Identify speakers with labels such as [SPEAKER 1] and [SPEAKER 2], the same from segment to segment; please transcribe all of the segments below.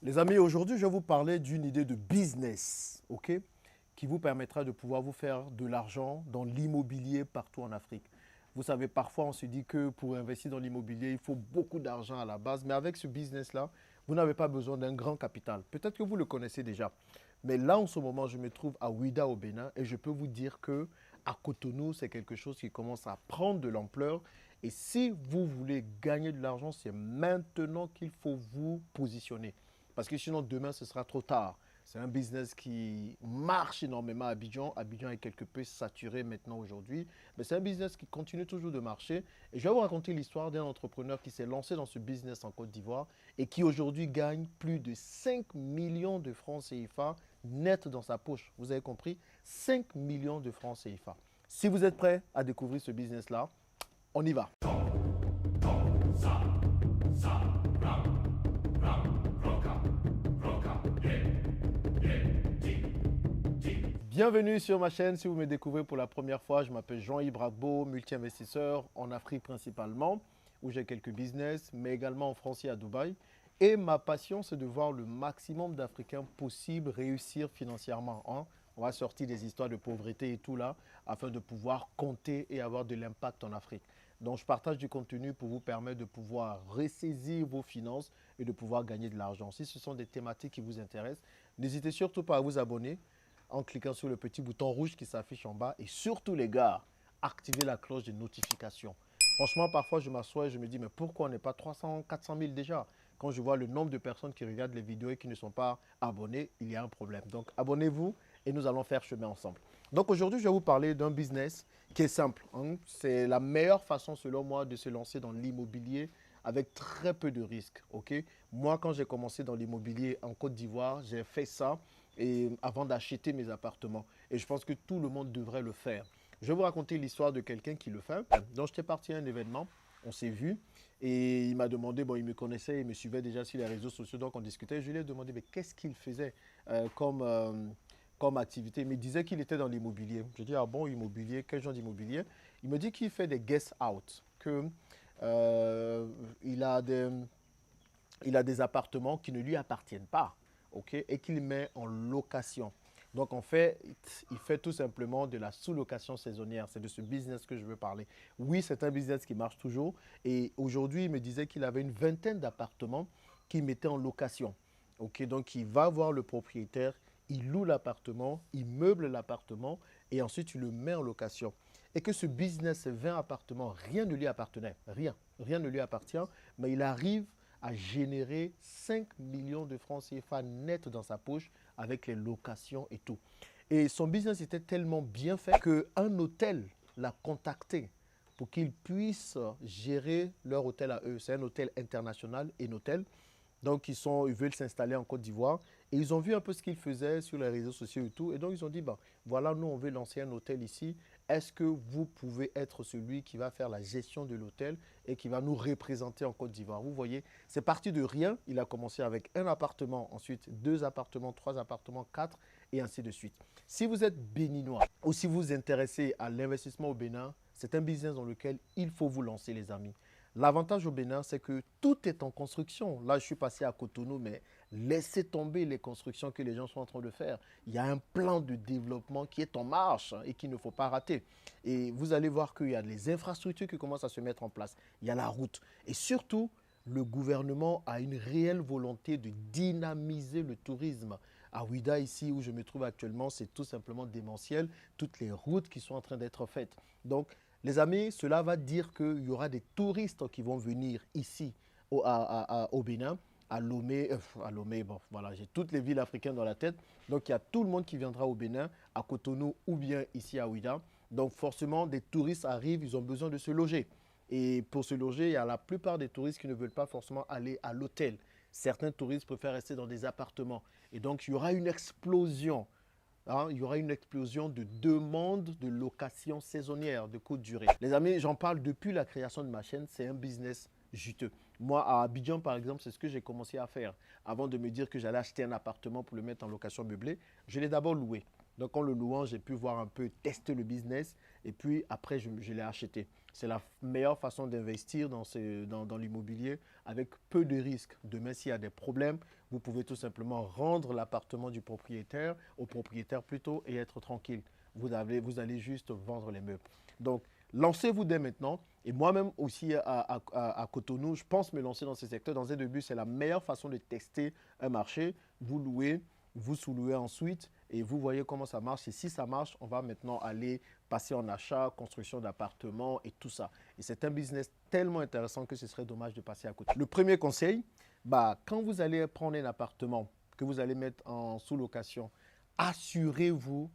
[SPEAKER 1] Les amis, aujourd'hui, je vais vous parler d'une idée de business, ok, qui vous permettra de pouvoir vous faire de l'argent dans l'immobilier partout en Afrique. Vous savez, parfois, on se dit que pour investir dans l'immobilier, il faut beaucoup d'argent à la base, mais avec ce business-là, vous n'avez pas besoin d'un grand capital. Peut-être que vous le connaissez déjà, mais là, en ce moment, je me trouve à Ouida, au Bénin, et je peux vous dire que à Cotonou, c'est quelque chose qui commence à prendre de l'ampleur. Et si vous voulez gagner de l'argent, c'est maintenant qu'il faut vous positionner. Parce que sinon, demain, ce sera trop tard. C'est un business qui marche énormément à Abidjan. Abidjan est quelque peu saturé maintenant aujourd'hui. Mais c'est un business qui continue toujours de marcher. Et je vais vous raconter l'histoire d'un entrepreneur qui s'est lancé dans ce business en Côte d'Ivoire et qui aujourd'hui gagne plus de 5 millions de francs CFA net dans sa poche. Vous avez compris? 5 millions de francs CFA. Si vous êtes prêt à découvrir ce business-là, on y va. Bienvenue sur ma chaîne. Si vous me découvrez pour la première fois, je m'appelle Jean-Yves Bragbo, multi-investisseur en Afrique principalement, où j'ai quelques business, mais également en France et à Dubaï. Et ma passion, c'est de voir le maximum d'Africains possible réussir financièrement, hein. On va sortir des histoires de pauvreté et tout là, afin de pouvoir compter et avoir de l'impact en Afrique. Donc, je partage du contenu pour vous permettre de pouvoir ressaisir vos finances et de pouvoir gagner de l'argent. Si ce sont des thématiques qui vous intéressent, n'hésitez surtout pas à vous abonner en cliquant sur le petit bouton rouge qui s'affiche en bas. Et surtout, les gars, activez la cloche de notification. Franchement, parfois, je m'assois et je me dis, mais pourquoi on n'est pas 300, 400 000 déjà? Quand je vois le nombre de personnes qui regardent les vidéos et qui ne sont pas abonnées, il y a un problème. Donc, abonnez-vous et nous allons faire chemin ensemble. Donc, aujourd'hui, je vais vous parler d'un business qui est simple, hein. C'est la meilleure façon, selon moi, de se lancer dans l'immobilier avec très peu de risques. Ok, moi, quand j'ai commencé dans l'immobilier en Côte d'Ivoire, j'ai fait ça et avant d'acheter mes appartements. Et je pense que tout le monde devrait le faire. Je vais vous raconter l'histoire de quelqu'un qui le fait. Donc, j'étais parti à un événement, on s'est vu et il m'a demandé, bon, il me connaissait, il me suivait déjà sur les réseaux sociaux, donc on discutait. Je lui ai demandé, mais qu'est-ce qu'il faisait comme activité? Il me disait qu'il était dans l'immobilier. Je dis, ah bon, immobilier, quel genre d'immobilier? Il me dit qu'il fait des guest out, que euh, il a des, il a des appartements qui ne lui appartiennent pas, ok, et qu'il met en location. Donc, en fait, il fait tout simplement de la sous-location saisonnière. C'est de ce business que je veux parler. Oui, c'est un business qui marche toujours. Et aujourd'hui, il me disait qu'il avait une vingtaine d'appartements qu'il mettait en location. Ok, donc, il va voir le propriétaire, il loue l'appartement, il meuble l'appartement et ensuite, il le met en location. Et que ce business, ces 20 appartements, rien ne lui appartenait. Rien. Rien ne lui appartient. Mais il arrive à générer 5 millions de francs CFA net dans sa poche avec les locations et tout. Et son business était tellement bien fait qu'un hôtel l'a contacté pour qu'ils puissent gérer leur hôtel à eux. C'est un hôtel international, Enotel. Donc, ils veulent s'installer en Côte d'Ivoire et ils ont vu un peu ce qu'ils faisaient sur les réseaux sociaux et tout. Et donc, ils ont dit, bah, voilà, nous, on veut lancer un hôtel ici. Est-ce que vous pouvez être celui qui va faire la gestion de l'hôtel et qui va nous représenter en Côte d'Ivoire? Vous voyez, c'est parti de rien. Il a commencé avec un appartement, ensuite deux appartements, trois appartements, quatre et ainsi de suite. Si vous êtes béninois ou si vous vous intéressez à l'investissement au Bénin, c'est un business dans lequel il faut vous lancer, les amis. L'avantage au Bénin, c'est que tout est en construction. Là, je suis passé à Cotonou, mais laissez tomber les constructions que les gens sont en train de faire. Il y a un plan de développement qui est en marche et qu'il ne faut pas rater. Et vous allez voir qu'il y a les infrastructures qui commencent à se mettre en place. Il y a la route. Et surtout, le gouvernement a une réelle volonté de dynamiser le tourisme. À Ouida, ici où je me trouve actuellement, c'est tout simplement démentiel. Toutes les routes qui sont en train d'être faites. Donc, les amis, cela va dire qu'il y aura des touristes qui vont venir ici au Bénin, à Lomé, bon, voilà, j'ai toutes les villes africaines dans la tête. Donc, il y a tout le monde qui viendra au Bénin, à Cotonou ou bien ici à Ouida. Donc, forcément, des touristes arrivent, ils ont besoin de se loger. Et pour se loger, il y a la plupart des touristes qui ne veulent pas forcément aller à l'hôtel. Certains touristes préfèrent rester dans des appartements. Et donc, il y aura une explosion, hein, il y aura une explosion de demande de location saisonnière de courte durée. Les amis, j'en parle depuis la création de ma chaîne, c'est un business juteux. Moi, à Abidjan, par exemple, c'est ce que j'ai commencé à faire. Avant de me dire que j'allais acheter un appartement pour le mettre en location meublée, je l'ai d'abord loué. Donc, en le louant, j'ai pu voir un peu, tester le business et puis après, je l'ai acheté. C'est la meilleure façon d'investir dans l'immobilier avec peu de risques. Demain, s'il y a des problèmes, Vous pouvez tout simplement rendre l'appartement du propriétaire, au propriétaire plutôt, et être tranquille. Vous allez juste vendre les meubles. Donc, lancez-vous dès maintenant. Et moi-même aussi à Cotonou, je pense me lancer dans ce secteur. Dans un début, c'est la meilleure façon de tester un marché. Vous louez, vous sous-louez ensuite et vous voyez comment ça marche. Et si ça marche, on va maintenant aller passer en achat, construction d'appartements et tout ça. Et c'est un business tellement intéressant que ce serait dommage de passer à côté. Le premier conseil, quand vous allez prendre un appartement que vous allez mettre en sous-location, assurez-vous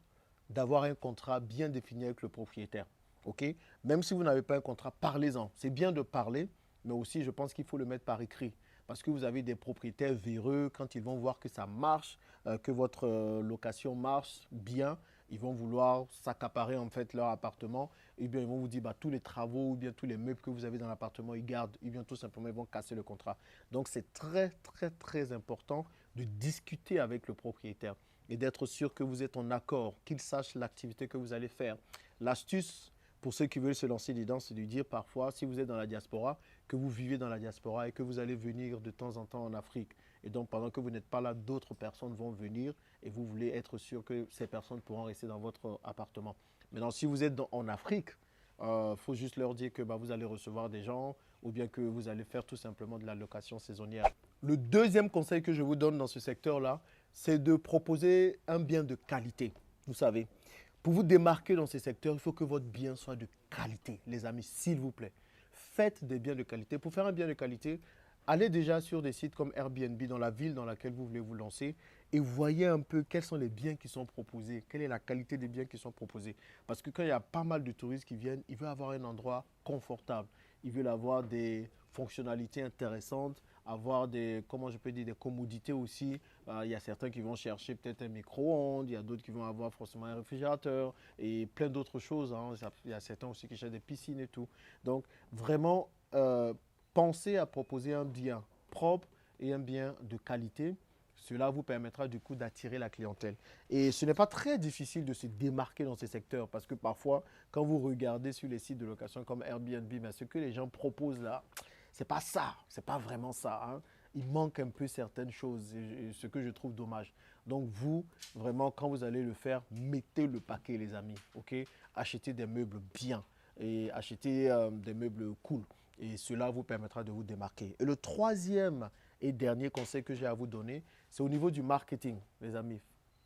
[SPEAKER 1] d'avoir un contrat bien défini avec le propriétaire. OK? Même si vous n'avez pas un contrat, parlez-en. C'est bien de parler, mais aussi je pense qu'il faut le mettre par écrit. Parce que vous avez des propriétaires véreux, quand ils vont voir que ça marche, que votre location marche bien, ils vont vouloir s'accaparer en fait leur appartement. Et bien ils vont vous dire tous les travaux ou bien tous les meubles que vous avez dans l'appartement, ils gardent. Et bien tout simplement, ils vont casser le contrat. Donc c'est très très très important de discuter avec le propriétaire et d'être sûr que vous êtes en accord, qu'il sache l'activité que vous allez faire. L'astuce pour ceux qui veulent se lancer dedans, c'est de dire parfois, si vous êtes dans la diaspora, que vous vivez dans la diaspora et que vous allez venir de temps en temps en Afrique. Et donc, pendant que vous n'êtes pas là, d'autres personnes vont venir et vous voulez être sûr que ces personnes pourront rester dans votre appartement. Maintenant, si vous êtes en Afrique, il faut juste leur dire que vous allez recevoir des gens ou bien que vous allez faire tout simplement de la location saisonnière. Le deuxième conseil que je vous donne dans ce secteur-là, c'est de proposer un bien de qualité. Vous savez, pour vous démarquer dans ces secteurs, il faut que votre bien soit de qualité, les amis, s'il vous plaît. Faites des biens de qualité. Pour faire un bien de qualité, allez déjà sur des sites comme Airbnb dans la ville dans laquelle vous voulez vous lancer et voyez un peu quels sont les biens qui sont proposés, quelle est la qualité des biens qui sont proposés. Parce que quand il y a pas mal de touristes qui viennent, ils veulent avoir un endroit confortable, ils veulent avoir des fonctionnalités intéressantes, avoir des, comment je peux dire, des commodités aussi. Il y a certains qui vont chercher peut-être un micro-ondes, il y a d'autres qui vont avoir forcément un réfrigérateur et plein d'autres choses, hein. Il y a certains aussi qui cherchent des piscines et tout. Donc, vraiment, pensez à proposer un bien propre et un bien de qualité. Cela vous permettra du coup d'attirer la clientèle. Et ce n'est pas très difficile de se démarquer dans ces secteurs parce que parfois, quand vous regardez sur les sites de location comme Airbnb, ce que les gens proposent là, c'est pas ça, c'est pas vraiment ça, hein. Il manque un peu certaines choses, ce que je trouve dommage. Donc vous, vraiment, quand vous allez le faire, mettez le paquet, les amis, ok? Achetez des meubles bien et achetez des meubles cool. Et cela vous permettra de vous démarquer. Et le troisième et dernier conseil que j'ai à vous donner, c'est au niveau du marketing, les amis.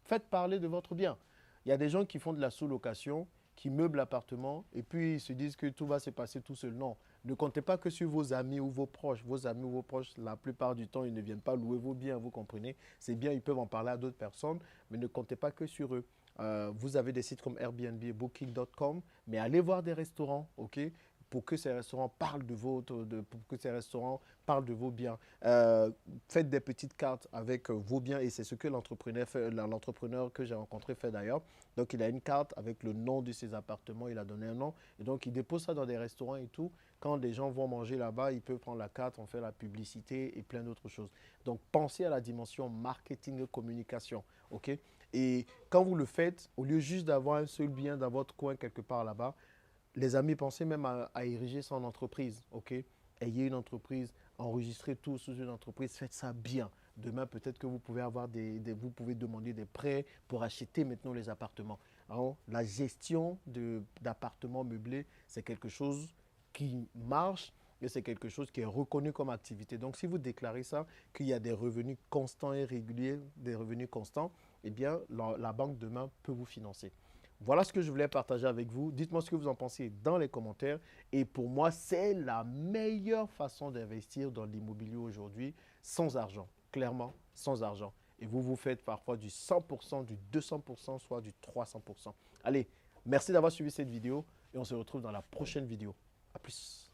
[SPEAKER 1] Faites parler de votre bien. Il y a des gens qui font de la sous-location, qui meublent l'appartement et puis ils se disent que tout va se passer tout seul. Non, ne comptez pas que sur vos amis ou vos proches. Vos amis ou vos proches, la plupart du temps, ils ne viennent pas louer vos biens, vous comprenez. Ces biens, ils peuvent en parler à d'autres personnes, mais ne comptez pas que sur eux. Vous avez des sites comme Airbnb et Booking.com, mais allez voir des restaurants, ok, pour que ces restaurants parlent de pour que ces restaurants parlent de vos biens. Faites des petites cartes avec vos biens et c'est ce que l'entrepreneur que j'ai rencontré fait d'ailleurs. Donc il a une carte avec le nom de ses appartements, il a donné un nom et donc il dépose ça dans des restaurants et tout. Quand des gens vont manger là-bas, ils peuvent prendre la carte, on fait la publicité et plein d'autres choses. Donc pensez à la dimension marketing et communication, ok? Et quand vous le faites, au lieu juste d'avoir un seul bien dans votre coin quelque part là-bas, les amis, pensez même à ériger son entreprise, ok? Ayez une entreprise, enregistrez tout sous une entreprise, faites ça bien. Demain, peut-être que vous pouvez avoir vous pouvez demander des prêts pour acheter maintenant les appartements. Alors, la gestion d'appartements meublés, c'est quelque chose qui marche et c'est quelque chose qui est reconnu comme activité. Donc, si vous déclarez ça, qu'il y a des revenus constants et réguliers, des revenus constants, eh bien, la banque demain peut vous financer. Voilà ce que je voulais partager avec vous. Dites-moi ce que vous en pensez dans les commentaires. Et pour moi, c'est la meilleure façon d'investir dans l'immobilier aujourd'hui, sans argent. Clairement, sans argent. Et vous faites parfois du 100%, du 200%, soit du 300%. Allez, merci d'avoir suivi cette vidéo et on se retrouve dans la prochaine vidéo. À plus.